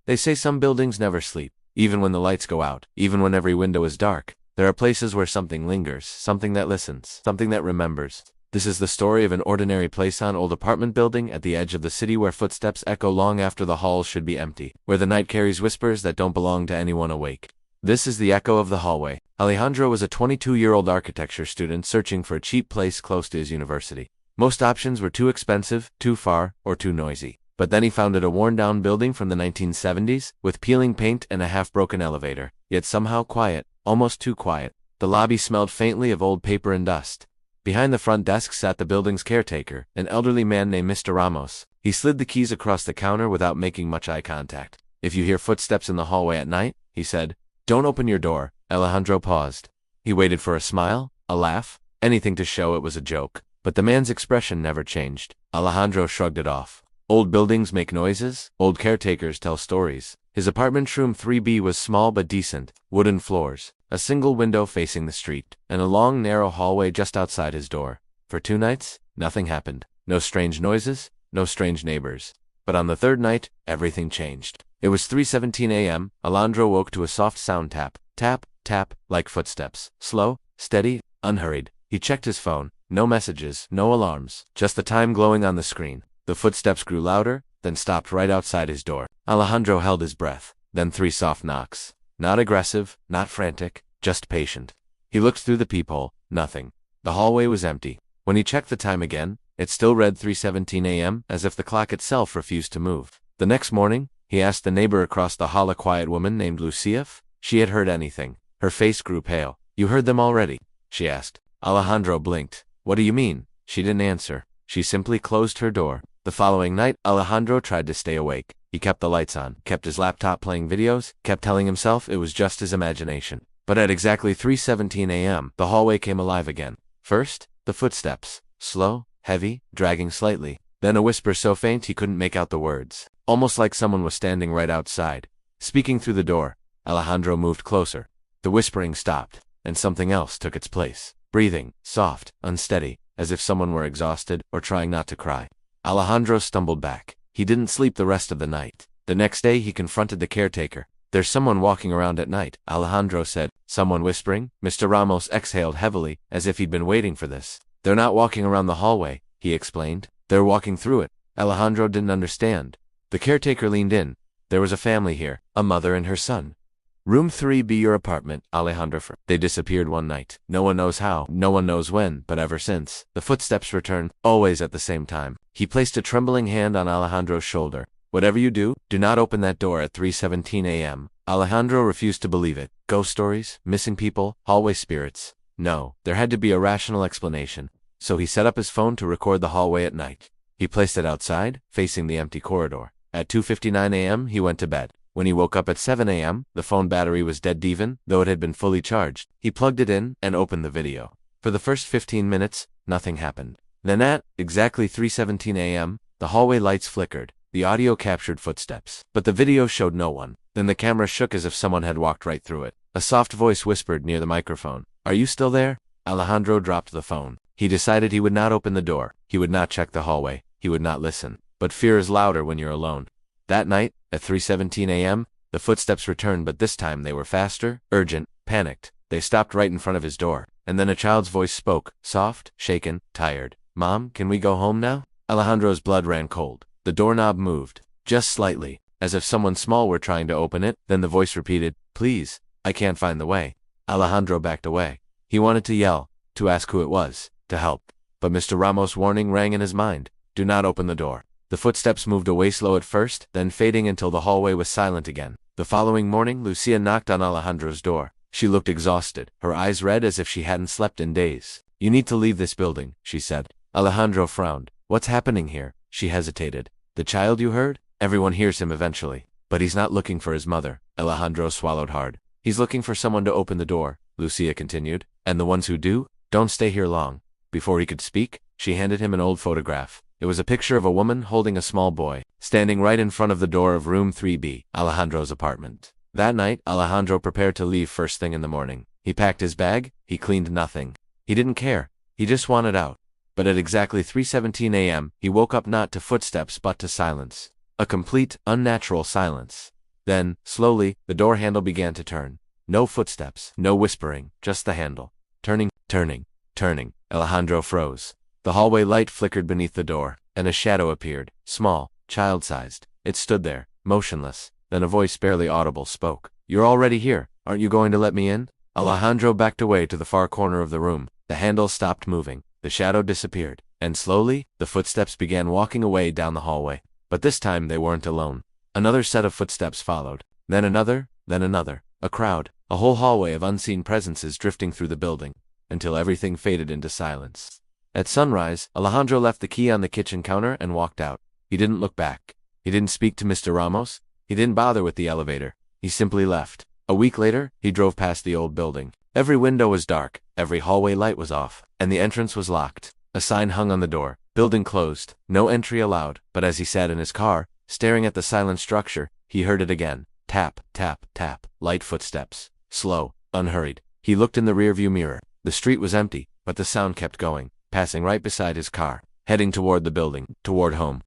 They say some buildings never sleep, even when the lights go out, even when every window is dark. There are places where something lingers, something that listens, something that remembers. This is the story of an ordinary place on old apartment building at the edge of the city where footsteps echo long after the halls should be empty, where the night carries whispers that don't belong to anyone awake. This is the echo of the hallway. Alejandro was a 22-year-old architecture student searching for a cheap place close to his university. Most options were too expensive, too far, or too noisy. But then he found a worn-down building from the 1970s, with peeling paint and a half-broken elevator, yet somehow quiet, almost too quiet. The lobby smelled faintly of old paper and dust. Behind the front desk sat the building's caretaker, an elderly man named Mr. Ramos. He slid the keys across the counter without making much eye contact. "If you hear footsteps in the hallway at night," he said, "don't open your door." Alejandro paused. He waited for a smile, a laugh, anything to show it was a joke. But the man's expression never changed. Alejandro shrugged it off. Old buildings make noises, old caretakers tell stories. His apartment room 3B was small but decent, wooden floors, a single window facing the street, and a long narrow hallway just outside his door. For 2 nights, nothing happened. No strange noises, no strange neighbors. But on the 3rd night, everything changed. It was 3:17 a.m. Alejandro woke to a soft sound tap, tap, tap, like footsteps. Slow, steady, unhurried. He checked his phone. No messages, no alarms, just the time glowing on the screen. The footsteps grew louder, then stopped right outside his door. Alejandro held his breath. Then 3 soft knocks. Not aggressive, not frantic, just patient. He looked through the peephole. Nothing. The hallway was empty. When he checked the time again, it still read 3:17 a.m., as if the clock itself refused to move. The next morning, he asked the neighbor across the hall, a quiet woman named Lucia, if she had heard anything. Her face grew pale. "You heard them already?" she asked. Alejandro blinked. "What do you mean?" She didn't answer. She simply closed her door. The following night, Alejandro tried to stay awake. He kept the lights on, kept his laptop playing videos, kept telling himself it was just his imagination. But at exactly 3:17 a.m., the hallway came alive again. First, the footsteps. Slow, heavy, dragging slightly. Then a whisper so faint he couldn't make out the words. Almost like someone was standing right outside, speaking through the door. Alejandro moved closer. The whispering stopped, and something else took its place. Breathing, soft, unsteady, as if someone were exhausted or trying not to cry. Alejandro stumbled back. He didn't sleep the rest of the night. The next day he confronted the caretaker. "There's someone walking around at night," Alejandro said. "Someone whispering?" Mr. Ramos exhaled heavily, as if he'd been waiting for this. "They're not walking around the hallway," he explained. "They're walking through it." Alejandro didn't understand. The caretaker leaned in. "There was a family here, a mother and her son. Room 3B, your apartment, Alejandro. They disappeared one night. No one knows how, no one knows when, but ever since, the footsteps return, always at the same time." He placed a trembling hand on Alejandro's shoulder. "Whatever you do, do not open that door at 3:17 a.m. Alejandro refused to believe it. Ghost stories, missing people, hallway spirits. No, there had to be a rational explanation. So he set up his phone to record the hallway at night. He placed it outside, facing the empty corridor. At 2:59 a.m., he went to bed. When he woke up at 7 a.m., the phone battery was dead even, though it had been fully charged. He plugged it in and opened the video. For the first 15 minutes, nothing happened. Then at exactly 3:17 a.m., the hallway lights flickered. The audio captured footsteps, but the video showed no one. Then the camera shook as if someone had walked right through it. A soft voice whispered near the microphone. "Are you still there?" Alejandro dropped the phone. He decided he would not open the door. He would not check the hallway. He would not listen. But fear is louder when you're alone. That night, at 3:17 a.m., the footsteps returned, but this time they were faster, urgent, panicked. They stopped right in front of his door. And then a child's voice spoke, soft, shaken, tired. "Mom, can we go home now?" Alejandro's blood ran cold. The doorknob moved, just slightly, as if someone small were trying to open it. Then the voice repeated, "Please, I can't find the way." Alejandro backed away. He wanted to yell, to ask who it was, to help. But Mr. Ramos' warning rang in his mind. "Do not open the door." The footsteps moved away slow at first, then fading until the hallway was silent again. The following morning, Lucia knocked on Alejandro's door. She looked exhausted, her eyes red as if she hadn't slept in days. "You need to leave this building," she said. Alejandro frowned. "What's happening here?" She hesitated. "The child you heard? Everyone hears him eventually. But he's not looking for his mother." Alejandro swallowed hard. "He's looking for someone to open the door," Lucia continued. "And the ones who do, don't stay here long." Before he could speak, she handed him an old photograph. It was a picture of a woman holding a small boy, standing right in front of the door of room 3B, Alejandro's apartment. That night, Alejandro prepared to leave first thing in the morning. He packed his bag, he cleaned nothing. He didn't care. He just wanted out. But at exactly 3:17 a.m., he woke up not to footsteps but to silence. A complete, unnatural silence. Then, slowly, the door handle began to turn. No footsteps, no whispering, just the handle. Turning, turning, turning. Alejandro froze. The hallway light flickered beneath the door, and a shadow appeared, small, child-sized. It stood there, motionless. Then a voice barely audible spoke. "You're already here. Aren't you going to let me in?" Alejandro backed away to the far corner of the room. The handle stopped moving. The shadow disappeared. And slowly, the footsteps began walking away down the hallway. But this time they weren't alone. Another set of footsteps followed. Then another, then another. A crowd. A whole hallway of unseen presences drifting through the building, until everything faded into silence. At sunrise, Alejandro left the key on the kitchen counter and walked out. He didn't look back. He didn't speak to Mr. Ramos. He didn't bother with the elevator. He simply left. A week later, he drove past the old building. Every window was dark, every hallway light was off, and the entrance was locked. A sign hung on the door. Building closed. No entry allowed. But as he sat in his car, staring at the silent structure, he heard it again. Tap, tap, tap. Light footsteps. Slow, unhurried. He looked in the rearview mirror. The street was empty, but the sound kept going, passing right beside his car, heading toward the building, toward home.